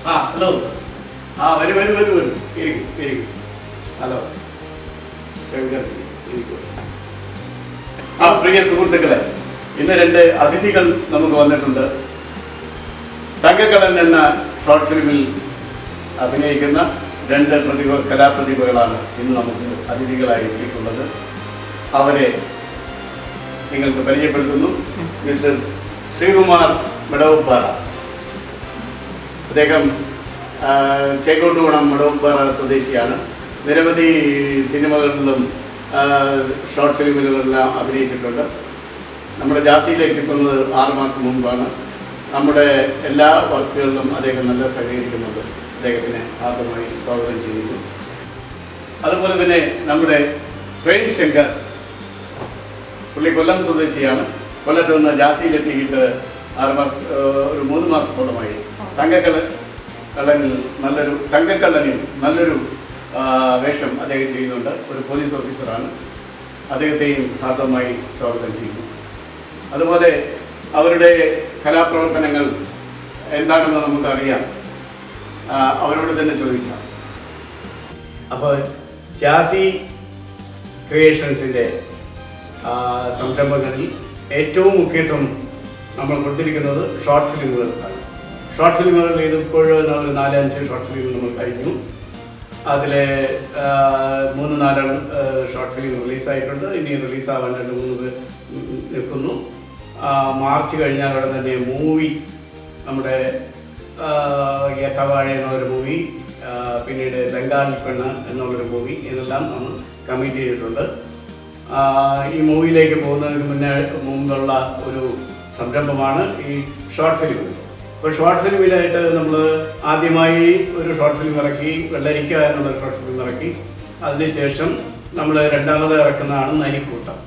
Hello. വരൂ വരൂ വരൂ വരൂ. ഇരിക്കും ഇരിക്കും. ഹലോ ശങ്കർ. പ്രിയ സുഹൃത്തുക്കളെ, ഇന്ന് 2 അതിഥികൾ നമുക്ക് വന്നിട്ടുണ്ട്. തങ്കക്കടൻ എന്ന ഷോർട്ട് ഫിലിമിൽ അഭിനയിക്കുന്ന 2 കലാപ്രതിഭകളാണ് ഇന്ന് നമുക്ക് അതിഥികളായി എത്തിയിട്ടുള്ളത്. അവരെ നിങ്ങൾക്ക് പരിചയപ്പെടുത്തുന്നു. മിസ്റ്റർ ശ്രീകുമാർ മടവുപ്പാറ. അദ്ദേഹം ചേക്കോട്ടുകുണം മടവുപ്പാറ സ്വദേശിയാണ്. നിരവധി സിനിമകളിലും ഷോർട്ട് ഫിലിമുകളിലെല്ലാം അഭിനയിച്ചിട്ടുണ്ട്. നമ്മുടെ ജാസിയിലേക്ക് എത്തുന്നത് 6 മാസം മുമ്പാണ്. നമ്മുടെ എല്ലാ വർക്കുകളിലും അദ്ദേഹം നല്ല സഹകരിക്കുന്നുണ്ട്. അദ്ദേഹത്തിനെ ആദ്യമായി സ്വാഗതം ചെയ്യുന്നു. അതുപോലെ തന്നെ നമ്മുടെ പ്രേം ശങ്കർ, പുള്ളി കൊല്ലം സ്വദേശിയാണ്. കൊല്ലത്ത് നിന്ന് ജാസിയിലെത്തിയിട്ട് 3 മാസത്തോളമായി. തങ്കക്കള്ളനിൽ നല്ലൊരു വേഷം അദ്ദേഹം ചെയ്യുന്നുണ്ട്. ഒരു പോലീസ് ഓഫീസറാണ്. അദ്ദേഹത്തെയും ഹാർദമായി സ്വാഗതം ചെയ്യുന്നു. അതുപോലെ അവരുടെ കലാപ്രവർത്തനങ്ങൾ എന്താണെന്ന് നമുക്കറിയാം. അവരോട് തന്നെ ചോദിക്കാം. അപ്പോൾ ജാസി ക്രിയേഷൻസിൻ്റെ സംരംഭങ്ങളിൽ ഏറ്റവും മുഖ്യത്വം നമ്മൾ കൊടുത്തിരിക്കുന്നത് ഷോർട്ട് ഫിലിമുകൾക്കാണ്. ഷോർട്ട് ഫിലിമുകൾ ഇതിപ്പോഴും 4-5 ഷോർട്ട് ഫിലിമുകൾ നമ്മൾ കഴിഞ്ഞു. അതിൽ 3-4 ഷോർട്ട് ഫിലിം റിലീസായിട്ടുണ്ട്. ഇനി റിലീസാവാൻ 2-3 നിൽക്കുന്നു. മാർച്ച് കഴിഞ്ഞാൽ അവിടെ തന്നെ മൂവി, നമ്മുടെ ഏത്തവാഴ എന്നുള്ളൊരു മൂവി, പിന്നീട് ബംഗാളി പെണ്ണ് എന്നുള്ളൊരു മൂവി, ഇതെല്ലാം നമ്മൾ കമ്മിറ്റ് ചെയ്തിട്ടുണ്ട്. ഈ മൂവിയിലേക്ക് പോകുന്നതിന് മുമ്പുള്ള ഒരു സംരംഭമാണ് ഈ ഷോർട്ട് ഫിലിം. ഇപ്പോൾ ഷോർട്ട് ഫിലിമിലായിട്ട് നമ്മൾ ആദ്യമായി ഒരു ഷോർട്ട് ഫിലിം ഇറക്കി, വെള്ളരിക്ക എന്നുള്ള ഷോർട്ട് ഫിലിം ഇറക്കി. അതിനുശേഷം നമ്മൾ രണ്ടാമത് ഇറക്കുന്നതാണ് നരിക്കൂട്ടം.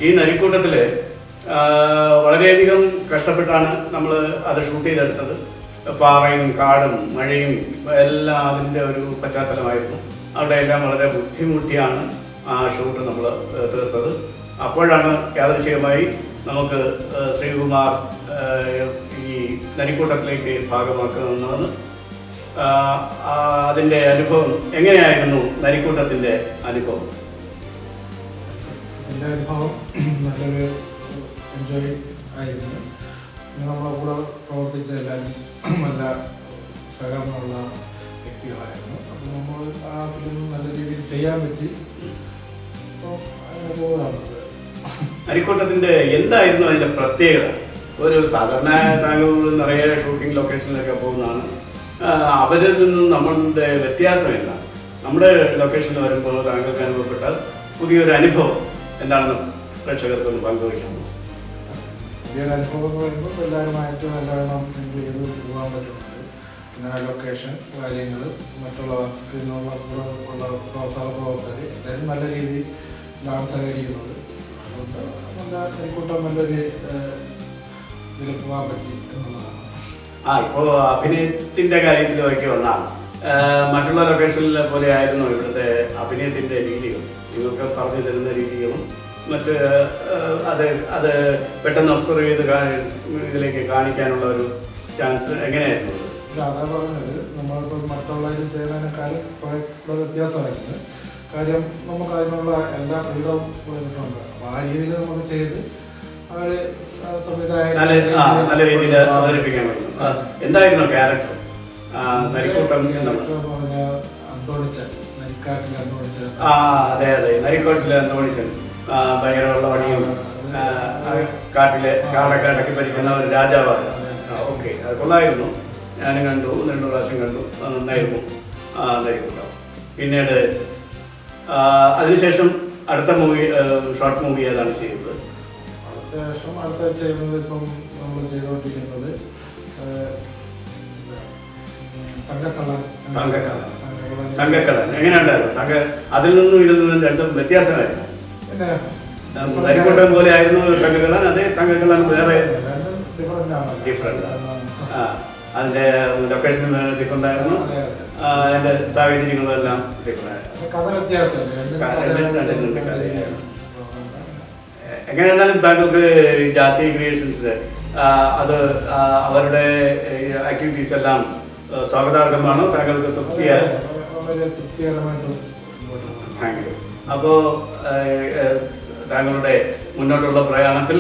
ഈ നരിക്കൂട്ടത്തിൽ വളരെയധികം കഷ്ടപ്പെട്ടാണ് നമ്മൾ അത് ഷൂട്ട് ചെയ്തെടുത്തത്. പാറയും കാടും മഴയും എല്ലാം അതിൻ്റെ ഒരു പശ്ചാത്തലമായിരുന്നു. അവിടെയെല്ലാം വളരെ ബുദ്ധിമുട്ടിയാണ് ആ ഷൂട്ട് നമ്മൾ തീർത്തത്. അപ്പോഴാണ് യാദൃശ്ചികമായി നമുക്ക് ശ്രീകുമാർ ഈ നരിക്കൂട്ടത്തിലേക്ക് ഭാഗമാക്കുന്നതെന്ന്. അതിൻ്റെ അനുഭവം എങ്ങനെയായിരുന്നു? നരിക്കൂട്ടത്തിൻ്റെ അനുഭവം? എൻ്റെ അനുഭവം നല്ലൊരു എൻജോയ് ആയിരുന്നു. നമ്മളെ കൂടെ പ്രവർത്തിച്ച എല്ലാവരും നല്ല സഹകരണമുള്ള വ്യക്തികളായിരുന്നു. അപ്പോൾ നമ്മൾ ആ ഫിലിം നല്ല രീതിയിൽ ചെയ്യാൻ പറ്റി. അപ്പോൾ അങ്ങനെ പോകാറുണ്ട്. നരിക്കൂട്ടത്തിൻ്റെ എന്തായിരുന്നു അതിൻ്റെ പ്രത്യേകത? ഒരു സാധാരണ താങ്കൾ നിറയെ ഷൂട്ടിംഗ് ലൊക്കേഷനിലൊക്കെ പോകുന്നതാണ്. അവരിൽ നിന്നും നമ്മളുടെ വ്യത്യാസം എന്താണ്? നമ്മുടെ ലൊക്കേഷനിൽ വരുമ്പോൾ താങ്കൾക്ക് അനുഭവപ്പെട്ട പുതിയൊരു അനുഭവം എന്താണെന്ന് പ്രേക്ഷകർക്കൊന്ന് പങ്കുവയ്ക്കാമോ? പുതിയൊരു അനുഭവം എന്ന് പറയുമ്പോൾ എല്ലാവരുമായിട്ട് നല്ലവണ്ണം എൻജോയ് ചെയ്ത് പോകാൻ പറ്റുന്നുണ്ട്. പിന്നെ ലൊക്കേഷൻ കാര്യങ്ങൾ, മറ്റുള്ള വർക്കിനുള്ള സഹപ്രവർത്തകർ എല്ലാവരും നല്ല രീതിയിലാണ് സഹകരിക്കുന്നത്. അതുകൊണ്ട് നല്ല നരിക്കൂട്ടം നല്ലൊരു ഇതിൽ പോകാൻ പറ്റി എന്നുള്ളതാണ്. ഇപ്പോൾ അഭിനയത്തിൻ്റെ കാര്യത്തിലൊക്കെ ഒന്നാണ്. മറ്റുള്ള ലൊക്കേഷനിലെ പോലെ ആയിരുന്നു ഇവിടുത്തെ അഭിനയത്തിൻ്റെ രീതികൾ? നിങ്ങൾക്ക് പറഞ്ഞു തരുന്ന രീതികളും മറ്റ് അത് പെട്ടെന്ന് ഒബ്സർവ് ചെയ്ത് ഇതിലേക്ക് കാണിക്കാനുള്ള ഒരു ചാൻസ് എങ്ങനെയായിരുന്നു? അതാ പറഞ്ഞത്, നമ്മളിപ്പോൾ മറ്റുള്ളവർ ചെയ്യുന്നതിനേക്കാളും കുറേ വ്യത്യാസമായിരുന്നു. കാര്യം നമുക്ക് അതിനുള്ള എല്ലാ ഫ്രീഡവും കൊടുത്തിട്ടുണ്ട്. അപ്പോൾ ആ രീതിയിൽ നമുക്ക് ചെയ്ത് അവർ നല്ല രീതിയിൽ അവതരിപ്പിക്കാൻ പറ്റും. എന്തായിരുന്നു ക്യാരക്ടർ? നരിക്കൂട്ടം അന്തോണിച്ചൻ, നരിക്കാട്ടിൽ അന്തോണിച്ചൻ. അതെ അതെ, നരിക്കോട്ടിലെ അന്തോണിച്ചൻ ഭയങ്കര വെള്ളവടിയും കാടൊക്കെ അടക്കി ഭരിക്കുന്ന ഒരു രാജാവാണ്. ഓക്കെ, അത് കൊള്ളായിരുന്നു. ഞാനും കണ്ടു, 2 പ്രാവശ്യം കണ്ടു. നന്നായിരുന്നു നരിക്കൂട്ടം. പിന്നീട് അതിനുശേഷം അടുത്ത മൂവി, ഷോർട്ട് മൂവി ഏതാണ് ചെയ്തത്? ശേഷം അടുത്ത ചെയ്യുന്നത് ഇപ്പം നമ്മൾ ചെയ്തുകൊണ്ടിരിക്കുന്നത് തങ്കക്കടൻ. എങ്ങനെയുണ്ടായിരുന്നു? അതിൽ നിന്നും ഇതിൽ നിന്നും രണ്ടും വ്യത്യാസമായിരുന്നു. നരിക്കൂട്ടം പോലെ ആയിരുന്നു തങ്കക്കടൻ. അതേ തങ്കക്കടൻ വേറെ ഡിഫറെന്റ്. അതിന്റെ ലൊക്കേഷൻ ഡിഫറെന്റ് ആയിരുന്നു. അതിന്റെ സാഹചര്യങ്ങളും എല്ലാം ഡിഫറെന്റ് ആയിരുന്നു. എങ്ങനെയാണെന്നാലും താങ്കൾക്ക് ജാസി ക്രിയേഷൻസ് അത് അവരുടെ ആക്ടിവിറ്റീസ് എല്ലാം സ്വാഗതാർഹമാണ്. താങ്കൾക്ക് തൃപ്തിയായി? വളരെ തൃപ്തികരമായിട്ട്. Thank you. അപ്പോൾ താങ്കളുടെ മുന്നോട്ടുള്ള പ്രയാണത്തിൽ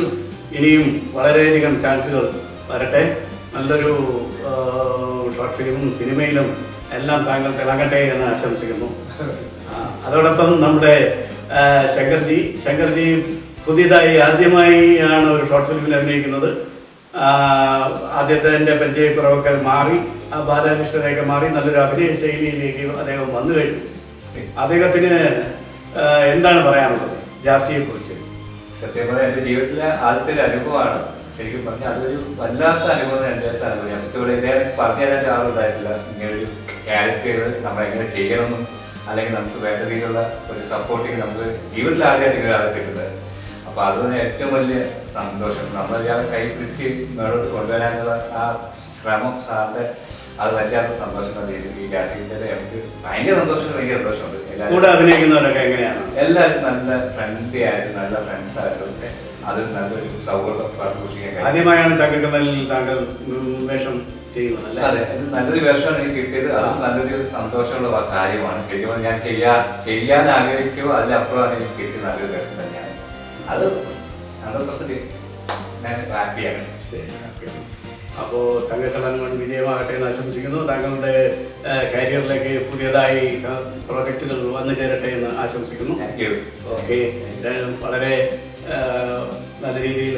ഇനിയും വളരെയധികം ചാൻസുകൾ വരട്ടെ. നല്ലൊരു ഷോർട്ട് ഫിലിമും സിനിമയിലും എല്ലാം താങ്കൾ തിളങ്ങട്ടെ എന്ന് ആശംസിക്കുന്നു. അതോടൊപ്പം നമ്മുടെ ശങ്കർജി പുതിയതായി ആദ്യമായി ആണ് ഒരു ഷോർട്ട് ഫിലിമിൽ അഭിനയിക്കുന്നത്. ആദ്യത്തെ പരിചയക്കുറവൊക്കെ മാറി, ബാലകൃഷ്ണനെയൊക്കെ മാറി നല്ലൊരു അഭിനയ ശൈലിയിലേക്ക് അദ്ദേഹം വന്നു കഴിഞ്ഞു. അദ്ദേഹത്തിന് എന്താണ് പറയാനുള്ളത് ജാസിയെ കുറിച്ച്? സത്യം പറഞ്ഞാൽ എൻ്റെ ജീവിതത്തിലെ ആദ്യത്തെ ഒരു അനുഭവമാണ്. ശരിക്കും പറഞ്ഞാൽ അതൊരു വല്ലാത്ത അനുഭവം എൻ്റെ അടുത്ത് അനുഭവം. നമുക്കിവിടെ ഇതേ പറഞ്ഞു തരാൻ ആളുണ്ടായിട്ടില്ല. ഇങ്ങനൊരു ക്യാരക്ടർ നമ്മളെങ്ങനെ ചെയ്യണമെന്നും അല്ലെങ്കിൽ നമുക്ക് വേണ്ട രീതിയിലുള്ള ഒരു സപ്പോർട്ടിങ് നമുക്ക് ജീവിതത്തിൽ ആദ്യമായിട്ട് ഇങ്ങനെ ആളെ കിട്ടുന്നത്. അപ്പോൾ അതുതന്നെ ഏറ്റവും വലിയ സന്തോഷം. നമ്മളൊരാളെ കൈ പിടിച്ച് മേളോട്ട് കൊണ്ടുവരാനുള്ള ആ ശ്രമം സാറിൻ്റെ അത് വല്ലാത്ത സന്തോഷം ഈ ജാസിയുടെ എനിക്ക് ഭയങ്കര സന്തോഷം, ഭയങ്കര സന്തോഷമുണ്ട്. കൂടെ അഭിനയിക്കുന്നവരൊക്കെ എങ്ങനെയാണ്? എല്ലാവരും നല്ല ഫ്രണ്ട്ലി ആയിട്ട്, നല്ല ഫ്രണ്ട്സ് ആയിട്ടും അത് നല്ലൊരു സൗഹൃദം സൂക്ഷിക്കാൻ. ആദ്യമായാണ് തങ്കക്കടലിൽ താങ്കൾ വേഷം ചെയ്യുന്നത് അല്ലേ? അതെ, നല്ലൊരു വേഷമാണ് എനിക്ക് കിട്ടിയത്. അത് നല്ലൊരു സന്തോഷമുള്ള കാര്യമാണ്. ശരിക്കും ഞാൻ ചെയ്യാൻ ആഗ്രഹിക്കുമോ അതിലപ്പുറമാണ് എനിക്ക് കിട്ടിയത്. നല്ലൊരു വേഷം തന്നെയാണ് അത്. 100% ഞാൻ ഹാപ്പിയാണ്. അപ്പോൾ തങ്കക്കടൽ വിജയമാകട്ടെ എന്ന് ആശംസിക്കുന്നു. താങ്കളുടെ കരിയറിലേക്ക് പുതിയതായി പ്രോജക്റ്റുകൾ വന്നു ചേരട്ടെ എന്ന് ആശംസിക്കുന്നു. ഓക്കെ, വളരെ നല്ല രീതിയിൽ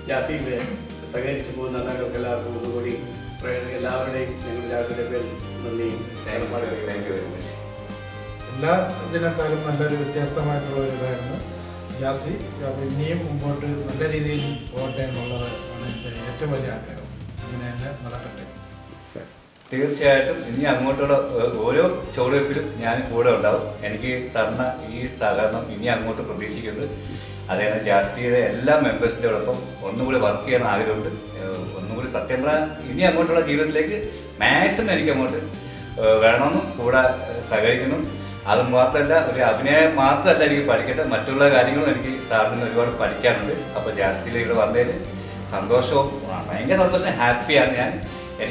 ജാസിയിൽ സഹകരിച്ചു പോകുന്ന താങ്കൾക്ക് എല്ലാവർക്കും ഒന്നുകൂടി എല്ലാവരുടെയും ഞങ്ങളുടെ ജാസിയുടെ പേരിൽ നന്ദി. എല്ലാ ഇതിനേക്കാളും നല്ലൊരു വ്യത്യസ്തമായിട്ടുള്ള ഒരു ഇതായിരുന്നു ജാസി. അപ്പോൾ ഇനിയും മുമ്പോട്ട് നല്ല രീതിയിൽ പോകട്ടെ എന്നുള്ളത് ആണ് എൻ്റെ ഏറ്റവും വലിയ ആഗ്രഹം. ഇങ്ങനെ തന്നെ നടക്കട്ടെ. തീർച്ചയായിട്ടും ഇനി അങ്ങോട്ടുള്ള ഓരോ ചുവടുവെപ്പിലും ഞാൻ കൂടെ ഉണ്ടാവും. എനിക്ക് തന്ന ഈ സഹകരണം ഇനി അങ്ങോട്ട് പ്രതീക്ഷിക്കുന്നത്. അതേപോലെ ജാസ്തിയുടെ എല്ലാ മെമ്പേഴ്സിൻ്റെയോടൊപ്പം ഒന്നുകൂടി വർക്ക് ചെയ്യാൻ ആഗ്രഹമുണ്ട്. ഒന്നുകൂടി സത്യം പറഞ്ഞാൽ ഇനി അങ്ങോട്ടുള്ള ജീവിതത്തിലേക്ക് മാക്സിമം എനിക്ക് അങ്ങോട്ട് വേണമെന്നും കൂടെ സഹകരിക്കണം. അത് മാത്രമല്ല, ഒരു അഭിനയം മാത്രമല്ല എനിക്ക് പഠിക്കട്ടെ, മറ്റുള്ള കാര്യങ്ങളും എനിക്ക് സാറിൽ നിന്ന് ഒരുപാട് പഠിക്കാനുണ്ട്. അപ്പോൾ ജാസ്തിയിലേക്ക് വന്നതിൽ സന്തോഷവും ഭയങ്കര സന്തോഷം, ഹാപ്പിയാണ് ഞാൻ.